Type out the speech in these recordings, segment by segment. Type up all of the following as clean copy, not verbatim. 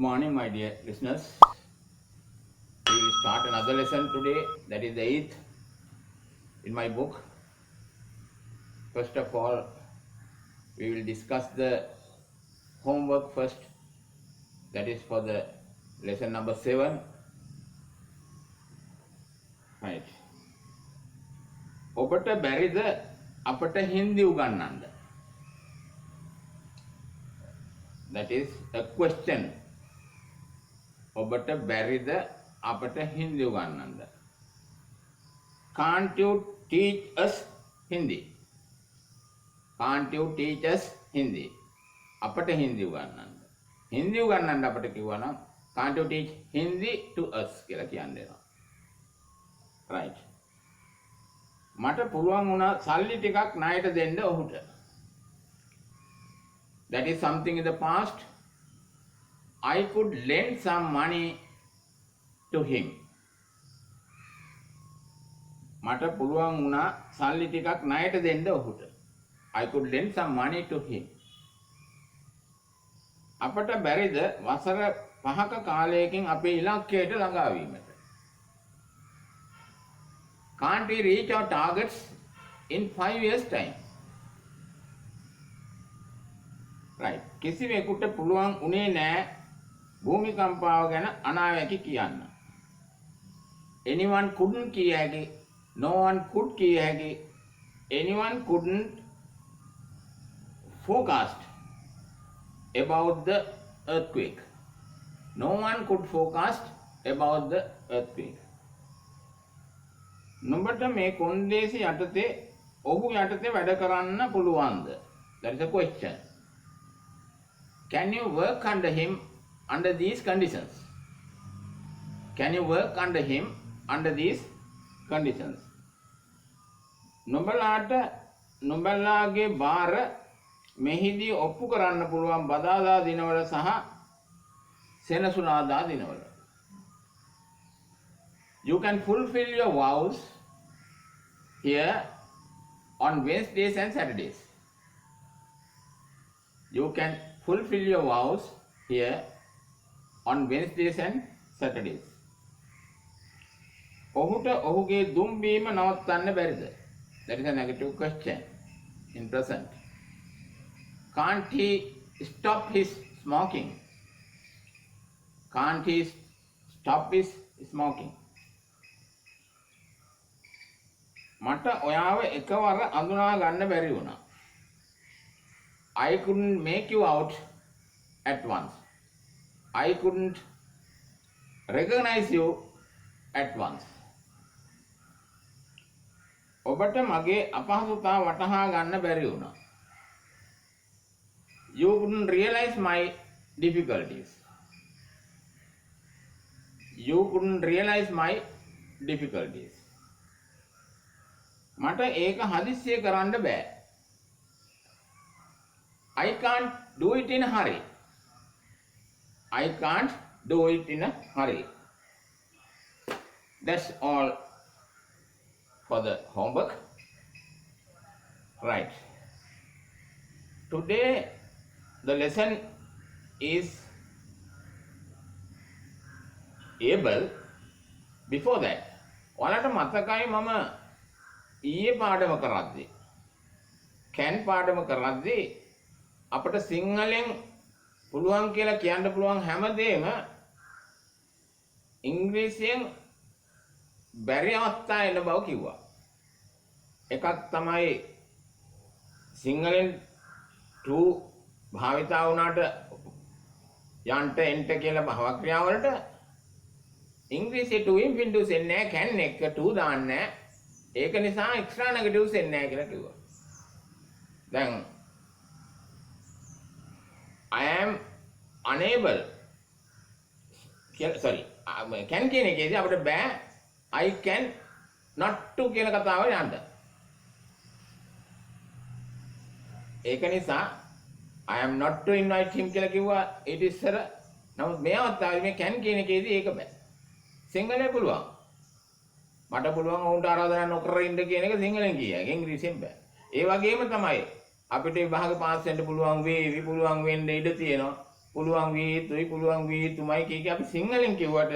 morning, my dear listeners. We will start another lesson today, that is the 8th in my book. First of all, we will discuss the homework first, that is for the lesson number 7. Right. ඔබට බැරිද අපට හින්දි උගන්වන්න? That is a question. ඔබට බැරිද අපට හින්දි උගන්වන්න? Can't you teach us Hindi? Can't you teach us Hindi? අපට හින්දි උගන්වන්න. හින්දි උගන්වන්න අපට කිව්වනම් can't you teach Hindi to us කියලා කියන්න වෙනවා. Right. මට පුළුවන් වුණා සල්ලි ටිකක් ණයට දෙන්න ඔහුට. That is something in the past. I could lend some money to him. මට පුළුවන් වුණා සල්ලි ටිකක් ණයට දෙන්න ඔහුට. I could lend some money to him. අපට බැරිද වසර 5ක කාලයකින් අපේ ඉලක්කයට ළඟා වීමට? Can't we reach our targets in 5 years time? Right. කිසිවෙකුට පුළුවන් උනේ නැහැ භූමිකම්පාව ගැන අනාවැකි කියන්න. Anyone couldn't කිය හැකි, no one could කිය හැකි, anyone couldn't forecast about the earthquake. No one could forecast about the earthquake. නුඹට මේ කොන්දේසි යටතේ ඔහු යටතේ වැඩ කරන්න පුළුවන්ද? That is a question. Can you work under him under these conditions? Can you work under him under these conditions? නුඹලාට නුඹලාගේ බාර මෙහිදී ඔප්පු කරන්න පුළුවන් බදාදා දිනවල සහ සෙනසුරාදා දිනවල. You can fulfill your vows here on Wednesdays and Saturdays. You can fulfill your vows here on Wednesdays and Saturdays. ඔහුට ඔහුගේ දුම් බීම නවත්තන්න බැරිද? That is a negative question in present. Can't he stop his smoking? Can't he stop his smoking? මට ඔයාව එකවර අඳුනා ගන්න බැරි වුණා. I couldn't make you out at once. I couldn't recognize you at once. ඔබට මගේ අපහසුතා වටහා ගන්න බැරි වුණා. You couldn't realize my difficulties. You couldn't realize my difficulties. මට ඒක හදිස්සිය කරන්න බෑ. I can't do it in a hurry. I can't do it in a hurry. That's all for the homework. Right. Today the lesson is able. Before that, ඔයාලට මතකයි මම ඊයේ පාඩම කරද්දී කැන් පාඩම කරද්දී අපිට සිංහලෙන් පුළුවන් කියලා කියන්න පුළුවන් හැමදේම ඉංග්‍රීසියෙන් බැරි අවස්ථා එන බව කිව්වා. එකක් තමයි සිංහලෙන් to භාවිතා වුණාට යන්ට එන්ට කියලා භව ක්‍රියා වලට ඉංග්‍රීසියේ to infinitive එන්නේ නැහැ, can එක to දාන්නේ නැහැ. ඒක නිසා එක්ස්ට්‍රා නෙගටිව්ස් එන්නේ නැහැ කියලා කිව්වා. දැන් I am unable sorry can කියන එකේදී අපිට බෑ I can not to කියන කතාව යන්න. ඒක නිසා I am not to invite him කියලා කිව්වා ඊට ඉස්සර. නමුත් මේ අවස්ථාවේ මේ can කියන එකේදී ඒක බෑ. සිංහලේ පුළුවන්. මට පුළුවන් ඔවුන්ට ආරාධනා නොකර ඉන්න කියන එක සිංහලෙන් කියයි. ඉංග්‍රීසියෙන් බෑ. ඒ වගේම තමයි අපිට විභාග පාස් වෙන්න පුළුවන් වේවි, පුළුවන් වෙන්න ඉඩ තියෙනවා. පුළුවන් වී යුතුයි පුළුවන් වී යුතුමයි කිය අපි සිංහලෙන් කිව්වට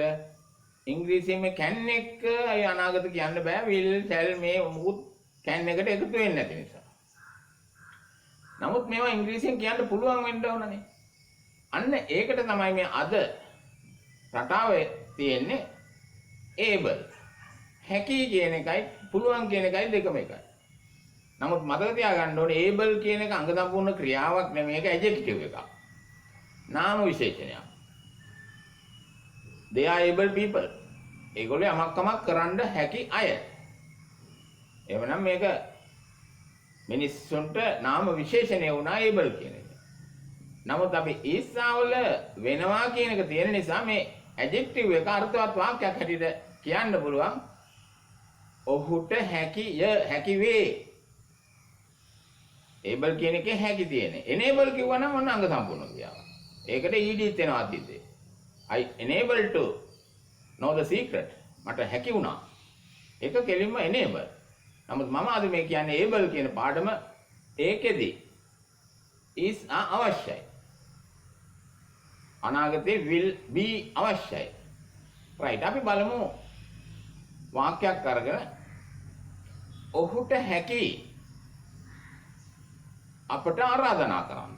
ඉංග්‍රීසියෙන් මේ can එක අය අනාගත කියන්න බෑ will shall මේ මුකුත් can එකට එකතු වෙන්නේ නැති නිසා. නමුත් මේවා ඉංග්‍රීසියෙන් කියන්න පුළුවන් වෙන්න ඕනනේ. අන්න ඒකට තමයි මේ අද රටාවේ තියෙන්නේ able. හැකි කියන එකයි පුළුවන් කියන එකයි දෙකම එකයි. නමුත් මතක තියාගන්න ඕනේ able කියන එක අංග සම්පූර්ණ ක්‍රියාවක් නෙමෙයි ඒක ඇඩ්ජෙක්ටිව් එකක්. නාම විශේෂණයක්. They are able people. ඒගොල්ලෝ යමක් කරන්න හැකි අය. එවනම් මේක මිනිස්සුන්ට නාම විශේෂණය වුණා able කියන එක. නමුත් අපි ඊස්සාවල වෙනවා කියන එක තියෙන නිසා මේ ඇඩ්ජෙක්ටිව් එක අර්ථවත් වාක්‍යයක් හැටියට කියන්න පුළුවන්. ඔහුට හැකි වේ. able කියන එකේ හැකි තියෙන. enable කිව්වනම් ඔන්න අංග සම්පූර්ණ ක්‍රියාවක්. ඒකට ed වෙනවා අතීතේ. I enable to know the secret. මට හැකි වුණා. ඒක කෙලින්ම enable. නමුත් මම අද මේ කියන්නේ able කියන පාඩම ඒකෙදි is අවශ්‍යයි. අනාගතේ will be අවශ්‍යයි. right අපි බලමු වාක්‍යයක් අරගෙන ඔහුට හැකි අපට ආරාධනා කරන්න.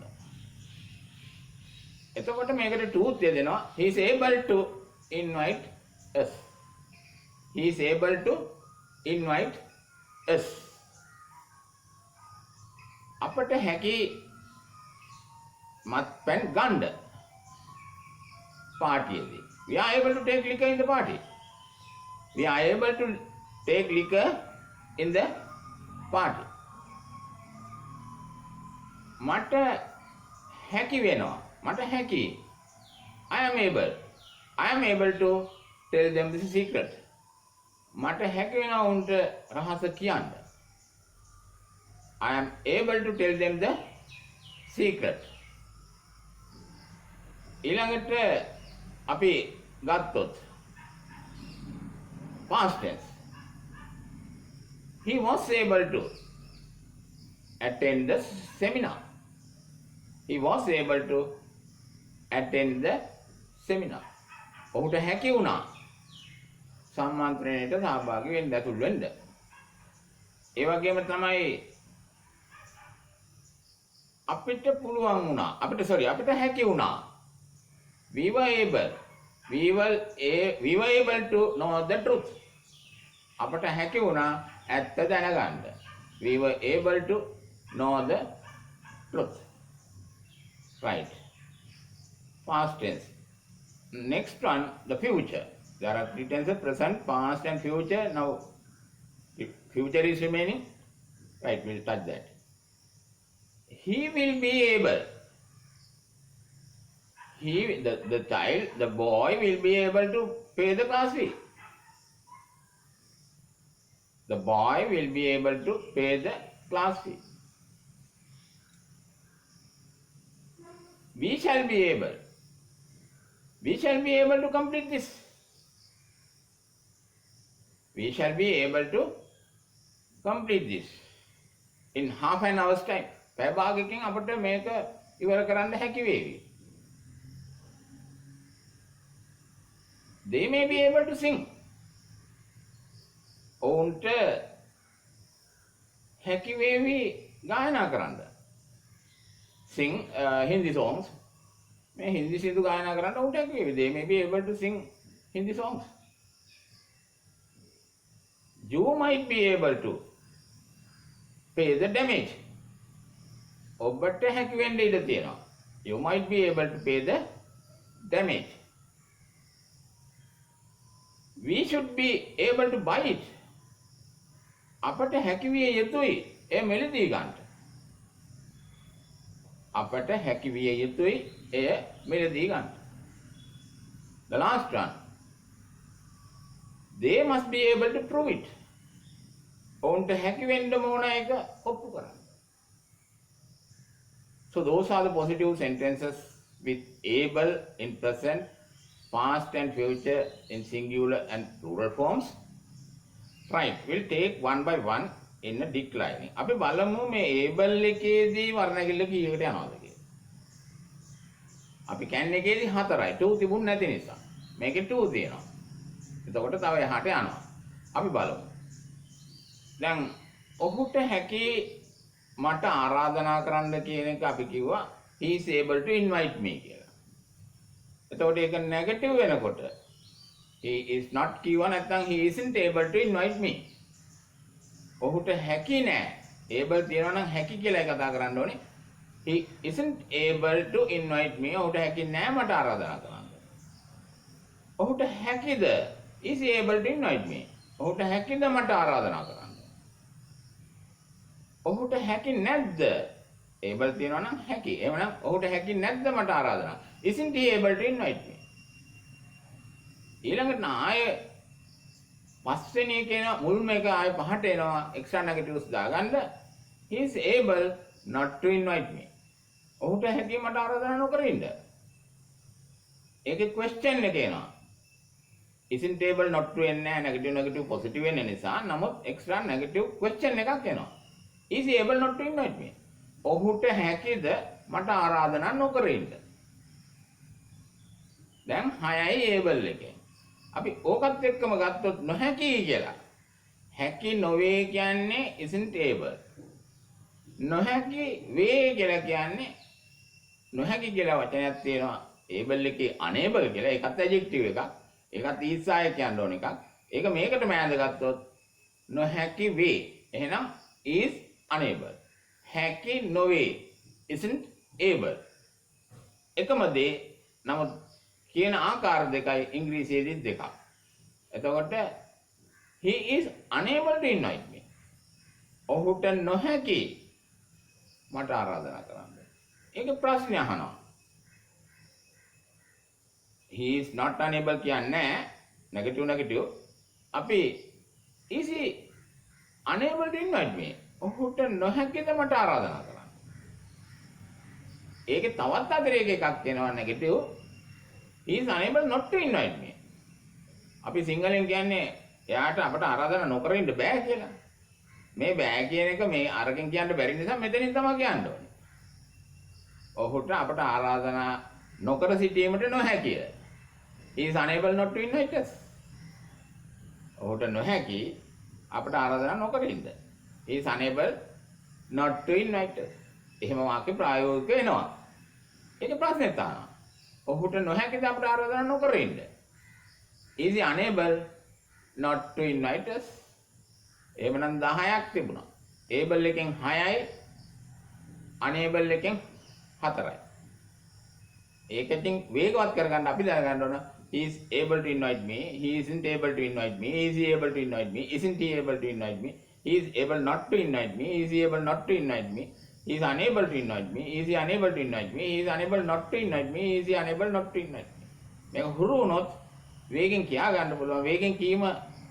එතකොට මේකට truth දෙනවා. He is able to invite us. He is able to invite us. අපට හැකි මත්පැන් ගන්න පාටියේදී. We are able to take liquor in the party. We are able to take liquor in the party. මට හැකි වෙනවා. මට හැකි. I am able to tell them the secret. මට හැකි වෙනවා උන්ට රහස කියන්න. I am able to tell them the secret. ඊළඟට අපි ගත්තොත් past tense. He was able to attend the seminar. He was able to attend the seminar. ඔහුට හැකි වුණා සම්මන්ත්‍රණයට සහභාගී වෙන්න ඇතුල් වෙන්න. ඒ වගේම තමයි අපිට පුළුවන් වුණා. අපිට හැකි වුණා. We were able to know the truth. අපට හැකි වුණා ඇත්ත දැනගන්න. We were able to know the truth. Right. Past tense. Next one, the future. There are three tenses: present, past, and future. Now, if future is remaining, right? We'll touch that. He will be able. The child, the boy, will be able to pay the class fee. The boy will be able to pay the class fee. We shall be able to complete this. We shall be able to complete this in half an hour's time. පැය භාගයකින් අපිට මේක ඉවර කරන්න හැකි වේවි. They may be able to sing. ඔවුන්ට හැකි වේවි ගායනා කරන්න. Sing Hindi songs. මේ හින්දි සින්දු ගායනා කරන්න ඔවුන්ට හැකි වේවි. They may be able to sing Hindi songs. You might be able to pay the damage. ඔබට හැකි වෙන්න ඉඩ තියෙනවා. You might be able to pay the damage. We should be able to buy it. අපට හැකි විය යුතුයි එය මිලදී ගන්නට. අපට හැකි විය යුතුයි එය මිලදී ගන්නට. The last one. They must be able to prove it. ඔවුන්ට හැකි වෙන්න ඕන එක ඔප්පු කරන්න. So those are the positive sentences with able in present, past and future in singular and plural forms. Right, we'll take one by one in a declining. අපි බලමු මේ able එකේදී වර්ණ කිල්ල කීයකට යනවද කියලා. අපි can එකේදී 4යි. to තිබුණ නැති නිසා. මේකේ to තියෙනවා. එතකොට තව එහාට යනවා. අපි බලමු. දැන් ඔහුට හැකි මට ආරාධනා කරන්න කියන එක අපි කිව්වා he is able to invite me කියලා. එතකොට ඒක නෙගටිව් වෙනකොට he is not කිව්වා නැත්නම් he isn't able to invite me. ඔහුට හැකි නෑ. able තියනවා නම් හැකි කියලා කතා කරන්න ඕනේ. he isn't able to invite me. ඔහුට හැකි නෑ මට ආරාධනා කරන්න. ඔහුට හැකිද? is he able to invite me. ඔහුට හැකිද මට ආරාධනා කරන්න. ඔහුට හැකි නැද්ද? able තියනවා නම් හැකි. එහෙනම් ඔහුට හැකි නැද්ද මට ආරාධනා? isn't he able to invite me. ඊළඟට ආය පස්වෙනි එකේන මුල්ම එක ආය පහට එනවා extra negatives දාගන්න. he is able not to invite me. ඔහුට හැකි මට ආරාධනා නොකර ඉන්න. ඒකේ question එක එනවා. isn't able not to එන්නේ negative positive වෙන නිසා. නමුත් extra negative question එකක් එනවා. is he able not to invite me. ඔහුට හැකිද මට ආරාධනා නොකර ඉන්න. දැන් 6යි able එකේ. අපි ඕකත් එක්කම ගත්තොත් නොහැකි කියලා. හැකි නොවේ කියන්නේ isn't able. නොහැකි වේ කියලා කියන්නේ නොහැකි කියලා වචනයක් තියෙනවා. able එකේ unable කියලා ඒකත් adjective එකක්. ඒකත් ඊසාය කියන්න ඕන එකක්. ඒක මේකටම ඇඳගත්තොත් නොහැකි වේ. එහෙනම් is unable. හැකි නොවේ isn't able. එකම දේ නමුත් කියන ආකාර දෙකයි ඉංග්‍රීසියේදී දෙකක්. එතකොට he is unable to invite me. ඔහුට නොහැකි මට ආරාධනා කරන්න. ඒක ප්‍රශ්නය අහනවා. he is not unable කියන්නේ negative. අපි is he unable to invite me. ඔහුට නොහැකිද මට ආරාධනා කරන්න. ඒකේ තවත් අතරේක එකක් එනවා negative. he is unable not to invite me. අපි සිංහලෙන් කියන්නේ එයාට අපට ආරාධනා නොකර ඉන්න බෑ කියලා. මේ බෑ කියන එක මේ අරකින් කියන්න බැරි නිසා මෙතනින් තමයි කියන්න ඕනේ. ඔහුට අපට ආරාධනා නොකර සිටීමට නොහැකිය. he is unable not to invite us. ඔහුට නොහැකි අපට ආරාධනා නොකර ඉන්න. he is unable not to invite us. එහෙම වාක්‍ය ප්‍රායෝගික වෙනවා. ඒක ප්‍රශ්නේ තමයි. ඔහුට නොහැකිද අපට ආරාධනා නොකර ඉන්න. is he unable not to invite us. එහෙමනම් 10ක් තිබුණා. able එකෙන් 6යි unable එකෙන් 4යි. ඒක ඉතින් වේගවත් කරගන්න අපි දැනගන්න ඕන. he is able to invite me. he isn't able to invite me. is he able to invite me. isn't he able to invite me. he is able not to invite me. is he able not to invite me. he is unable to invite me. is he unable to invite me. he is unable not to invite me. is he unable not to invite me. මේක හුරු වුණොත් වේගෙන් කියා ගන්න පුළුවන්. වේගෙන් කීම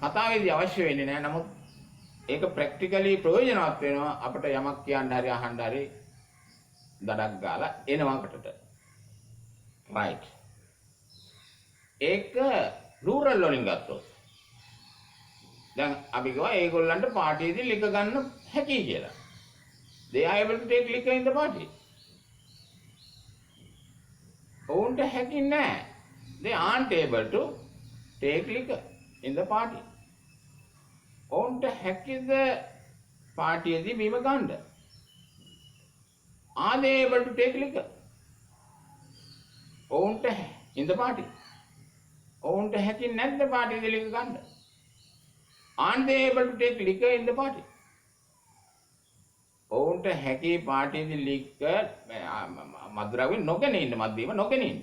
කතාවේදී අවශ්‍ය වෙන්නේ නැහැ. නමුත් ඒක ප්‍රැක්ටිකලි ප්‍රයෝජනවත් වෙනවා අපිට යමක් කියන්න හරි අහන්න හරි දඩක් ගාලා එනවා අපිට. right. ඒක රූරල් වලින් ගත්තොත් දැන් අපි ගියා ඒගොල්ලන්ට පාටියේදී ලික ගන්න හැකියි කියලා. they are able to take liquor in the party. ඔවුන්ට හැකි නැහැ. they aren't able to take liquor in the party. ඔවුන්ට හැකිද පාටියේදී බීම ගන්න? are they able to take liquor? ඔවුන්ට in the party. ඔවුන්ට හැකි නැද්ද පාටියේදී ලික ගන්න? aren't they able to take liquor in the party? ඔවුන්ට හැකි පාටියේදී ලික මද්ද්‍රව්‍ය නොගෙන ඉන්න මද්දීම නොගෙන ඉන්න.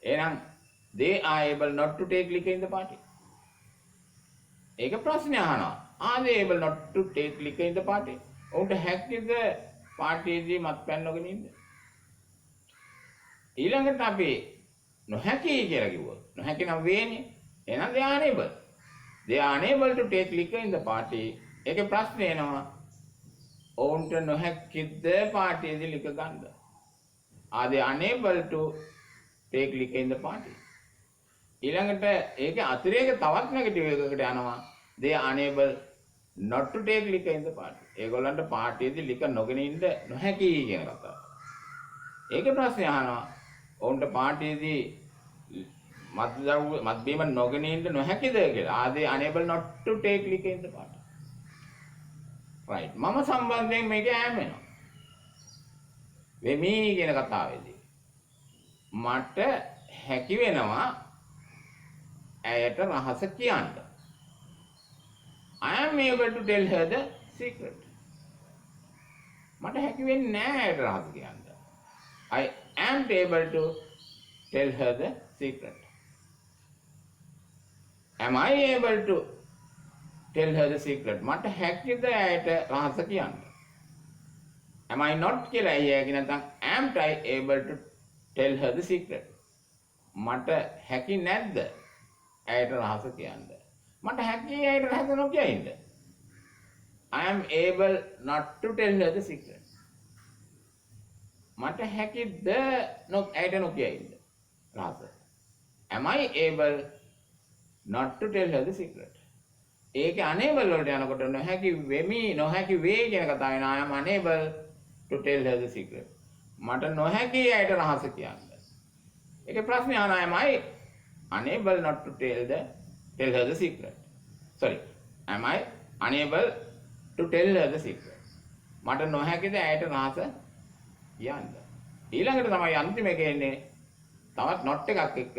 එහෙනම් they are able not to take liquor in the party. ඒක ප්‍රශ්නය අහනවා. are they able not to take liquor in the party? ඔවුන්ට හැකිද පාටියේදී මත්පැන් නොගෙන ඉන්න? ඊළඟට අපි නොහැකි කියලා කිව්වොත් නොහැකි නම් වේනේ. එහෙනම් they are unable. they are unable to take liquor in the party. ඒකේ ප්‍රශ්නේ එනවා. ඔවුන්ට නොහැකිද පාටියේදී ලික ගන්න? are they unable to take liquor in the party? ඊළඟට ඒකේ අතිරේක තවත් නෙගටිව් එකකට යනවා. they are unable not to take liquor in the party. ඒගොල්ලන්ට පාටියේදී ලික නොගෙන ඉන්න නොහැකි කියන කතාව. ඒකේ ප්‍රශ්නේ අහනවා. ඔවුන්ට පාටියේදී මත්බීම නොගෙන ඉන්න නොහැකිද කියලා. Are they unable not to take liquor in the party? right. මම සම්බන්ධයෙන් මේක ඈම් වෙනවා. වෙමි කියන කතාවේදී මට හැකි වෙනවා ඇයට රහස කියන්න. I am able to tell her the secret. මට හැකි වෙන්නේ නැහැ ඇයට රහස කියන්න. I am able to tell her the secret. Am I able to tell her the secret? මට හැකිද ඇයට රහස කියන්න? Am I not කියලා ඇයි නැත්නම් am I able to tell her the secret? මට හැකි නැද්ද ඇයට රහස කියන්න? මට හැකි ඇයට රහස නොකිය ඉන්න. I am able not to tell her the secret. මට හැකිද ඇයට නොකිය ඉන්න රහස? Am I able not to tell her the secret? ඒක unable වලට යනකොට නොහැකි වෙමි නොහැකි වේ කියන කතාව වෙනවා. I am unable to tell her the secret. මට නොහැකි ඇයට රහස කියන්න. ඒකේ ප්‍රශ්නේ අහනවා am I unable not to tell her the secret? Sorry. Am I unable to tell her the secret? මට නොහැකිද ඇයට රහස කියන්න. ඊළඟට තමයි අන්තිම එකේ එන්නේ තවත් not එකක් එක්ක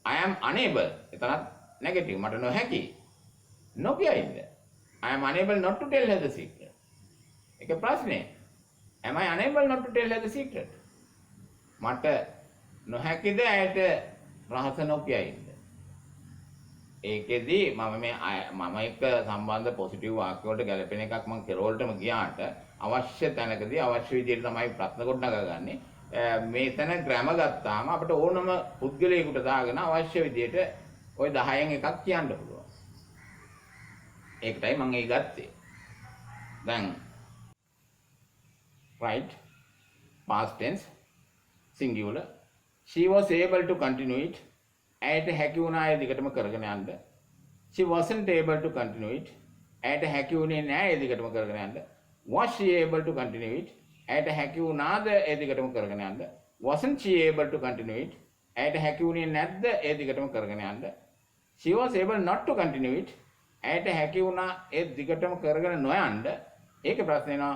I am unable. එතනත් negative. මට නොහැකි නොකිය ඉන්න. I am unable not to tell her the secret. ඒක ප්‍රශ්නේ. Am I unable not to tell her the secret? මට නොහැකිද ඇයට රහස නොකිය ඉන්න. ඒකෙදි මම එක්ක සම්බන්ධ පොසිටිව් වාක්‍ය වලට ගැලපෙන එකක් මම කෙරෝල්ටම ගියාට අවශ්‍ය තැනකදී අවශ්‍ය විදිහට තමයි ප්‍රශ්න ගොඩනගාගන්නේ. මේතන ග්‍රැම ගත්තාම අපිට ඕනම පුද්ගලයෙකුට දාගෙන අවශ්‍ය විදිහට ওই 10න් එකක් කියන්න පුළුවන්. ඒකටයි මම ඒ ගත්තේ. දැන් right past tense singular she was able to continue it. ඇයට හැකි වුණා ඒ දිගටම කරගෙන යන්න. she wasn't able to continue it. ඇයට හැකි වුණේ නැහැ ඒ දිගටම කරගෙන යන්න. was she able to continue it? ඇයට හැකි වුණාද ඒ දිගටම කරගෙන යන්න? wasn't she able to continue it? ඇයට හැකි වුණේ නැද්ද ඒ දිගටම කරගෙන යන්න? she was able not to continue it. ඇයට හැකි වුණා ඒ දිගටම කරගෙන නොයන්න. ඒකේ ප්‍රශ්නේ එනවා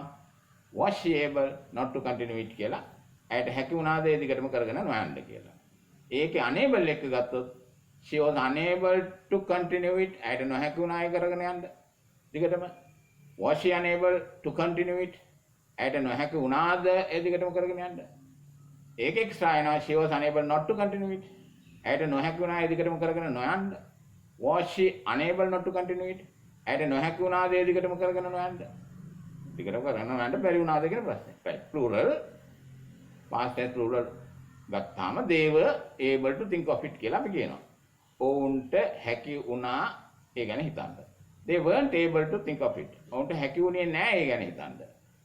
was she able not to continue it කියලා. ඇයට හැකි වුණාද ඒ දිගටම කරගෙන නොයන්න කියලා. ඒකේ unable එක ගත්තොත් she was unable to continue it. ඇයට නොහැකි වුණා ඒ කරගෙන යන්න දිගටම. was she unable to continue it? ඇයට නොහැකි වුණාද ඒ දිගටම කරගෙන යන්න. ඒක එක්ස්ට්‍රා එනවා she was unable not to continue it. ඇයට නොහැකි වුණා ඒ දිගටම කරගෙන නොයන්න. was she unable not to continue it? ඇයට නොහැකි වුණාද ඒ දිගටම කරගෙන නොයන්න. දිගටම කරගෙන නොයන්න බැරි වුණාද කියන ප්‍රශ්නේ. right plural past tense plural ගත්තාම they were able to think of it කියලා අපි කියනවා. ඔවුන්ට හැකි වුණා ඒ ගැන හිතන්න. they weren't able to think of it. ඔවුන්ට හැකි වුණේ නැහැ ඒ ගැන හිතන්න.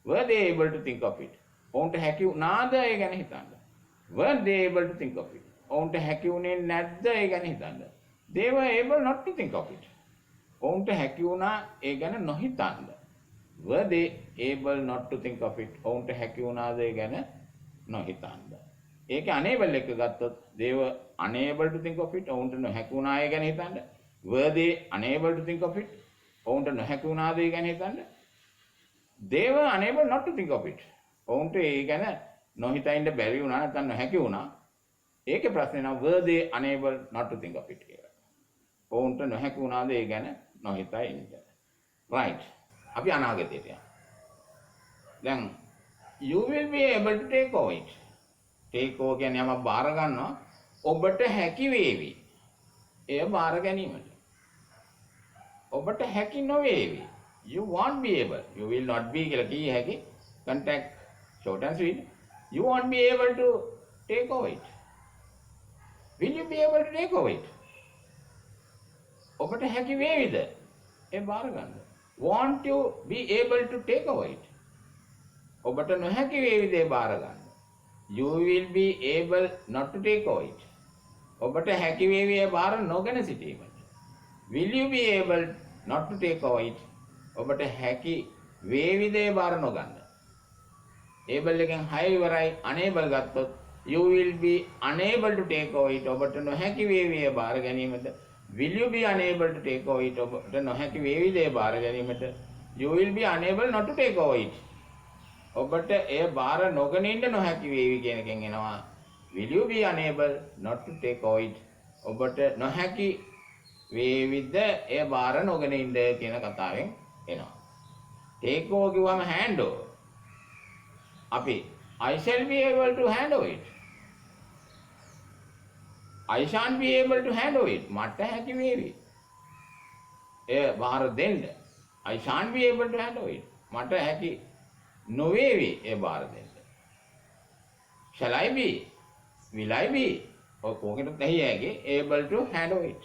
were they able to think of it? ඔවුන්ට හැකි වුණාද ඒ ගැන හිතන්න. weren't they able to think of it? ඔවුන්ට හැකි වුණේ නැද්ද ඒ ගැන හිතන්න. they were able not to think of it. ඔවුන්ට හැකි වුණා ඒ ගැන නොහිතන්න. were they able not to think of it? ඔවුන්ට හැකි වුණාද ඒ ගැන නොහිතන්න. ඒකේ unable එක ගත්තොත් they were unable to think of it. ඔවුන්ට නොහැකි වුණා ඒ ගැන හිතන්න. were they unable to think of it? ඔවුන්ට නොහැකි වුණාද ඒ ගැන හිතන්න. they were unable not to think of it. ඔවුන්ට ඒ ගැන නොහිතා ඉන්න බැරි වුණා නැත්නම් නොහැකි වුණා. ඒකේ ප්‍රශ්නේ නම් were they unable not to think of it කියලා. ඔවුන්ට නොහැකි වුණාද ඒ ගැන නොහිතා ඉන්න. right. අපි අනාගතයට යමු. දැන් you will be able to take over it. take over කියන්නේ යමක් බාර ගන්නවා. ඔබට හැකි වේවි. එය බාර ගැනීමට. ඔබට හැකි නොවේවි. You won't be able. You will not be කියලා කිය හැකි. Contact short and sweet. You won't be able to take over it. Will you be able to take over it? ඔබට හැකි වේවිද? ඒ බාර ගන්න. Won't you be able to take over it? ඔබට නොහැකි වේවිද ඒ බාර ගන්න. You will be able not to take over it. ඔබට හැකි වේවි ඒ බාර නොගෙන සිටීමට. Will you be able not to take over it? ඔබට හැකි වේවිද ඒ බාර නොගන්න. able එකෙන් 6 ඉවරයි. unable ගත්තොත් you will be unable to take over it. ඔබට නොහැකි වේවි ඒ බාර ගැනීමට. will you be unable to take over it? ඔබට නොහැකි වේවිද ඒ බාර ගැනීමට. you will be unable not to take over it. ඔබට එය බාර නොගෙන ඉන්න නොහැකි වේවි කියන එකෙන් එනවා will you be unable not to take over it. ඔබට නොහැකි වේවිද එය බාර නොගෙන ඉන්න කියන කතාවෙන් එනවා. take over කිව්වම hand over. අපි I shall be able to handle it. I shan't be able to handle it. මට හැකි වේවි. එය බාර දෙන්න. I shan't be able to handle it. මට හැකි නොවේවි ඒ බාර දෙන්න. Shall I be? Will I be? ඔය කොහොමද නැහි ඇගේ able to handle it.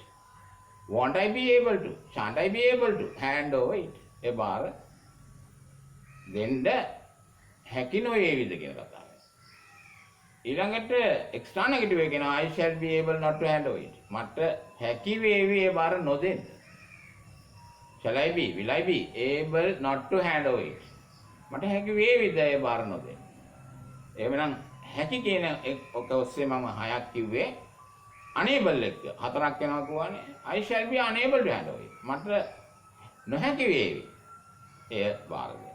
Won't I be able to? Shan't I be able to handle it? ඒ බාර දෙන්න හැකි නොවේවිද කියන කතාව. ඊළඟට එක්ස්ට්‍රා නෙගටිව් එක කියනවා I shall be able not to handle it. මට හැකි වේවි ඒ බාර නොදෙන්න. Shall I be? Will I be able not to handle it? මට හැකි වේවිද ඒ බාර නොදෙන්න. එහෙමනම් හැකි කියන ඔක ඔස්සේ මම 6ක් කිව්වේ. unable එක 4ක් වෙනවා කියවනේ I shall be unable to handle it. මට නොහැකි වේවි එය බාර දෙන්න.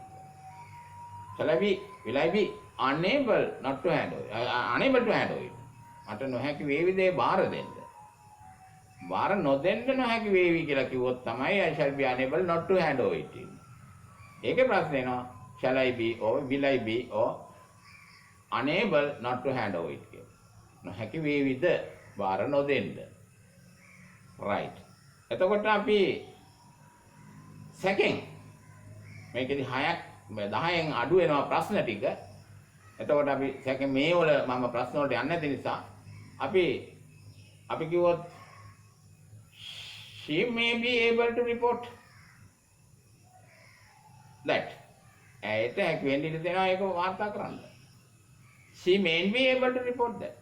Shall I be? Will I be unable not to handle it? Unable to handle it. මට නොහැකි වේවිද ඒ බාර දෙන්න. බාර නොදෙන්න නොහැකි වේවි කියලා කිව්වොත් තමයි I shall be unable not to handle it. ඒකේ ප්‍රශ්නේ එනවා shall I be or will I be or unable not to handle it කියලා. නොහැකි වේවිද බාර නොදෙන්න. right. එතකොට අපි second මේකෙදි 6ක් 10න් අඩු වෙනවා ප්‍රශ්න ටික. එතකොට අපි second මේ වල මම ප්‍රශ්න වලට යන්නේ නැති නිසා අපි කිව්වොත් she may be able to report that. ඇයට හැකි වෙන්න ඉඩ දෙනවා ඒක වාර්තා කරන්න. she may be able to report that.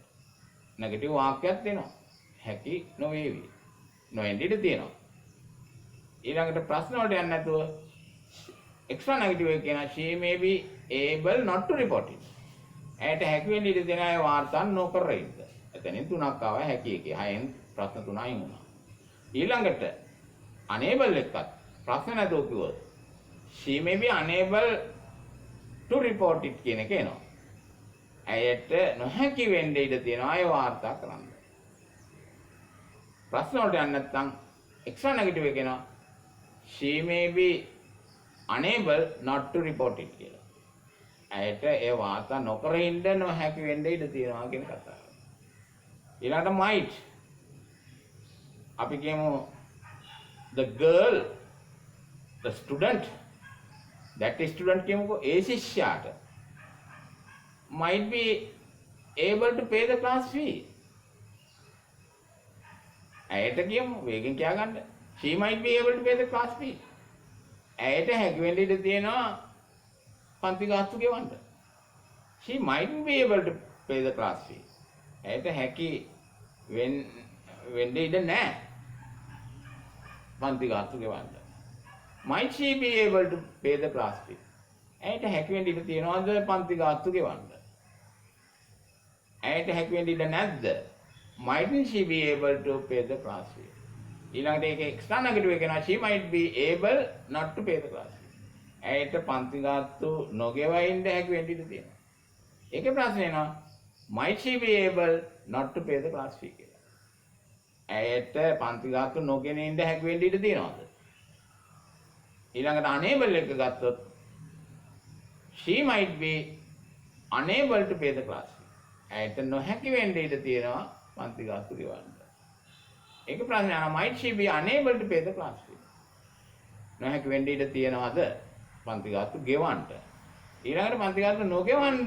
Negative වාක්‍යයක් දෙනවා. හැකි නොවේවි. නොවෙන්න ඉඩ තියෙනවා. ඊළඟට ප්‍රශ්න වලට යන්නේ නැතුව extra negative එක කියනවා she may be able not to report it. ඇයට හැකි වෙන්න ඉඩ දෙන අය වාර්තා නොකර ඉන්න. එතනින් 3ක් ආවා හැකි එකේ. 6න් ප්‍රශ්න 3යින් වුණා. ඊළඟට unable එකත් ප්‍රශ්න නැතුව කිව්වොත් she may be unable to report it කියන එක එනවා. ඇයට නොහැකි වෙන්න ඉඩ තියෙනවා අය වාර්තා කරන්න. ප්‍රශ්න වලට යන්නේ නැත්නම් extra negative එක එනවා she may be unable not to report it කියලා. ඇයට ඒ වාර්තා නොකර ඉන්න නොහැකි වෙන්න ඉඩ තියෙනවා කියන කතාව. ඊළඟට might. අපි කියමු the girl, the student, that student කියමුකෝ ඒ ශිෂ්‍යයාට might be able to pay the class fee. ඇයට කියමු වේගෙන් කියා ගන්න. she might be able to pay the class fee. ඇයට හැකි වෙන්න ඉඩ තියෙනවා පන්ති ගාස්තු ගෙවන්න. she might be able to pay the class fee. ඇයට හැකි වෙන්න ඉඩ නැහැ පන්ති ගාස්තු ගෙවන්න. might she be able to pay the class fee. ඇයට හැකි වෙන්න ඉඩ තියෙනවද පන්ති ගාස්තු ගෙවන්න. ඇයට හැකි වෙන්න ඉඩ නැද්ද mightn't she be able to pay the class fee. ඊළඟට ඒක එක්ස්ට්‍රා නෙගටිව් එක කියනවා she might be able not to pay the class fee. ඇයට පන්ති ගාස්තු නොගෙවා ඉන්න හැකි වෙන්න ඉඩ තියෙනවා. ඒකේ ප්‍රශ්නේ එනවා might she be able not to pay the class fee කියලා. ඇයට පන්ති ගාස්තු නොගෙන ඉන්න හැකි වෙන්න ඉඩ තියෙනවද? ඊළඟට unable එක ගත්තොත් she might be unable to pay the class fee. ඇයට නොහැකි වෙන්න ඉඩ තියෙනවා පන්ති ගාස්තු ගෙවන්න. ඒක ප්‍රශ්නේ අහනවා might she be unable to pay the class fee. නොහැකි වෙන්න ඉඩ තියෙනවද පන්ති ගාස්තු ගෙවන්න. ඊළඟට පන්ති ගාස්තු නොගෙවන්න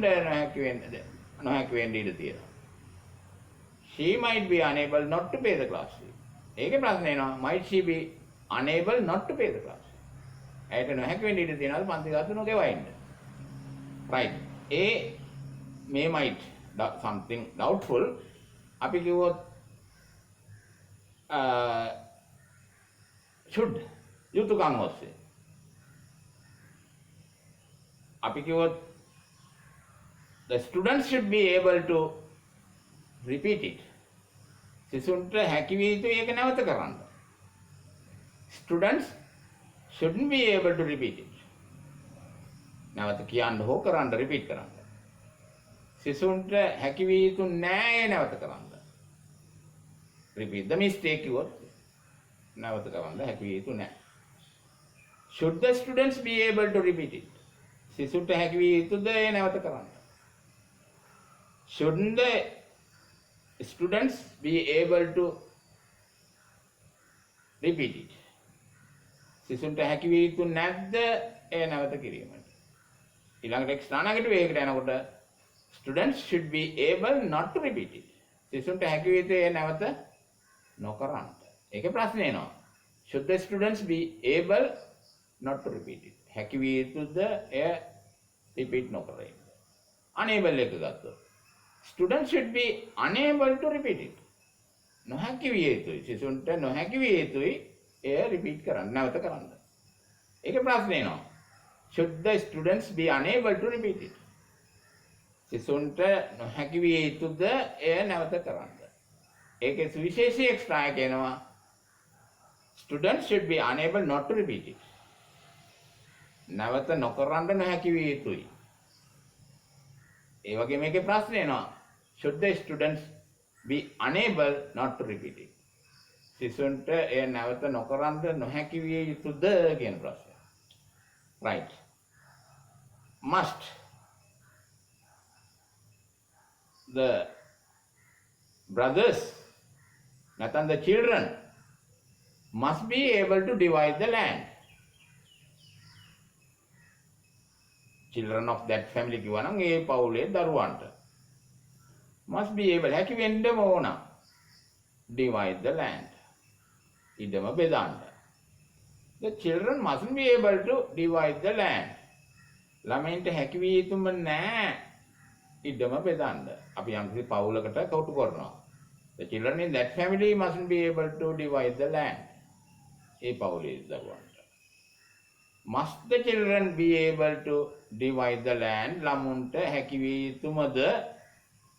නොහැකි වෙන්න ඉඩ තියෙනවා. she might be unable not to pay the class fee. ඒකේ ප්‍රශ්නේ එනවා might she be unable not to pay the class fee. ඇයට නොහැකි වෙන්න ඉඩ තියෙනවද පන්ති ගාස්තු නොගෙවා ඉන්න. right. මේ might something doubtful. අපි කිව්වොත් should යුතුයකම් ඔස්සේ අපි කිව්වොත් the students should be able to repeat it. සිසුන්ට හැකි විය යුතුයි ඒක නැවත කරන්න. Students shouldn't be able to repeat it. නැවත කියන්න හෝ කරන්න repeat කරන්න. සිසුන්ට හැකි විය යුතු නෑ නැවත කරන්න. Repeat the mistake කිව්වොත් නැවත කරන්න හැකි විය යුතු නෑ. Should the students be able to repeat it? සිසුන්ට හැකි විය යුතුද ඒ නැවත කරන්න. Shouldn't the students be able to repeat it? සිසුන්ට හැකි විය යුතු නැද්ද ඒ නැවත කිරීමට? ඊළඟට extra negative එකකට යනකොට students should be able not to repeat it. සිසුන්ට හැකි විය යුතු ඒ නැවත නොකරන්න. ඒකේ ප්‍රශ්නේ එනවා. Should the students be able not to repeat it? හැකි විය යුතුද එය repeat නොකර ඉන්න. Unable එක ගත්තොත් students should be unable to repeat it. නොහැකි විය යුතුයි. සිසුන්ට නොහැකි විය යුතුයි එය repeat කරන්න නැවත කරන්න. ඒකේ ප්‍රශ්නේ එනවා. Should the students be unable to repeat it? සිසුන්ට නොහැකි විය යුතුද එය නැවත කරන්න. ඒකේ සුවිශේෂී එක්ස්ට්‍රා එක එනවා. Students should be unable not to repeat it. නැවත නොකරන්න නොහැකි විය යුතුයි. ඒ වගේ මේකේ ප්‍රශ්නේ එනවා. Should the students be unable not to repeat it? සිසුන්ට එය නැවත නොකරන්න නොහැකි විය යුතුද කියන ප්‍රශ්නය. Right. Must. The brothers, නැත්නම් the children must be able to divide the land. Children of that family කිව්වා නම් ඒ පවුලේ දරුවන්ට must be able හැකි වෙන්නම ඕන divide the land. ඉඩම බෙදන්න. The children mustn't be able to divide the land. ළමයින්ට හැකි විය යුතුම නෑ ඉඩම බෙදන්න. අපි යම්කිසි පවුලකට කවුටු කරනවා. The children in that family mustn't be able to divide the land. ඒ පවුලේ දරුවන්ට. Must the children be able to divide the land? ළමුන්ට හැකි විය යුතුමද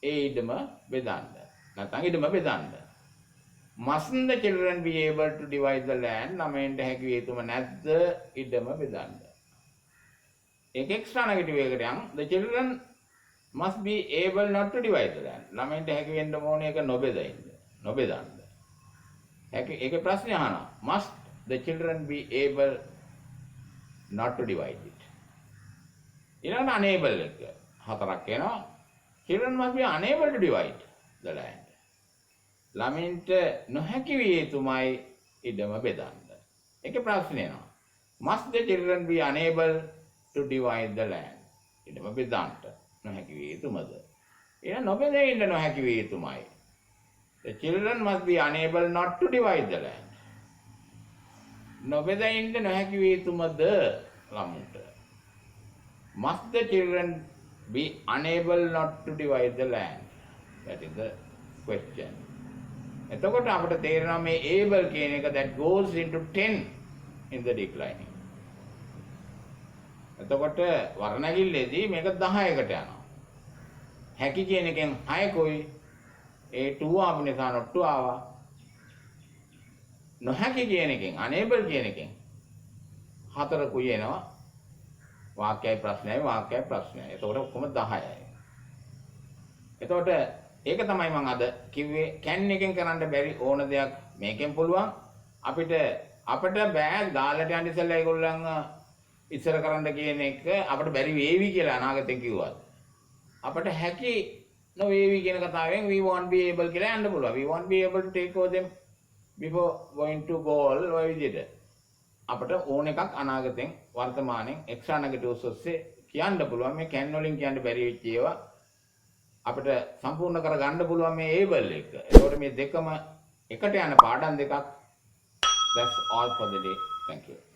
ඒ ඉඩම බෙදන්න. නැත්නම් ඉඩම බෙදන්න. Mustn't the children be able to divide the land? ළමයින්ට හැකි විය යුතුම නැද්ද ඉඩම බෙදන්න. ඒක එක්ස්ට්‍රා නෙගටිව් එකකට යන් the children must be able not to divide the land. ළමයින්ට හැකි වෙන්න ඕනේ ඒක නොබෙදන්න. හැකි ඒකේ ප්‍රශ්නේ අහනවා. Must the children be able not to divide it? ඊළඟට unable එක හතරක් එනවා. Children must be unable to divide the land. ළමයින්ට නොහැකි විය යුතුමයි ඉඩම බෙදන්න. ඒකේ ප්‍රශ්නේ එනවා. Must the children be unable to divide the land? ඉඩම බෙදන්න නොහැකි විය යුතුමද? එහෙනම් නොබෙදෙන්න ඉන්න නොහැකි විය යුතුමයි. The children must be unable not to divide the land. නොබෙදෙන්න ඉන්න නොහැකි විය යුතුමද ළමුන්ට? Must the children be unable not to divide the land? That is the question. එතකොට අපිට තේරෙනවා මේ able කියන එක that goes into 10 in the declining. එතකොට වර්ණගිල්ලේදී මේක 10කට යනවා. හැකි කියන එකෙන් 6කුයි ඒ 2 ආපු නිසා not ආවා. නොහැකි කියන එකෙන් unable කියන එකෙන් 4කුයි එනවා. වාක්‍යයි ප්‍රශ්නයයි. එතකොට ඔක්කොම 10යි. එතකොට ඒක තමයි මම අද කිව්වේ can එකෙන් කරන්න බැරි ඕන දෙයක් මේකෙන් පුළුවන්. අපිට බෑ ගාලට යන්න ඉස්සෙල්ලා ඒගොල්ලන් ඉස්සර කරන්න කියන එක අපිට බැරි වේවි කියලා අනාගතේ කිව්වත්. අපිට හැකි නොවේවි කියන කතාවෙන් we won't be able කියලා යන්න පුළුවන්. We won't be able to take over them before going to goal ඔය විදිහට. අපිට ඕන එකක් අනාගතෙන් වර්තමානෙන් extra negatives ඔස්සේ කියන්න පුළුවන්. මේ can වලින් කියන්න බැරි වෙච්ච ඒවා අපිට සම්පූර්ණ කරගන්න පුළුවන් මේ able එක. ඒකට මේ දෙකම එකට යන පාඩම් දෙකක්. That's all for the day. Thank you.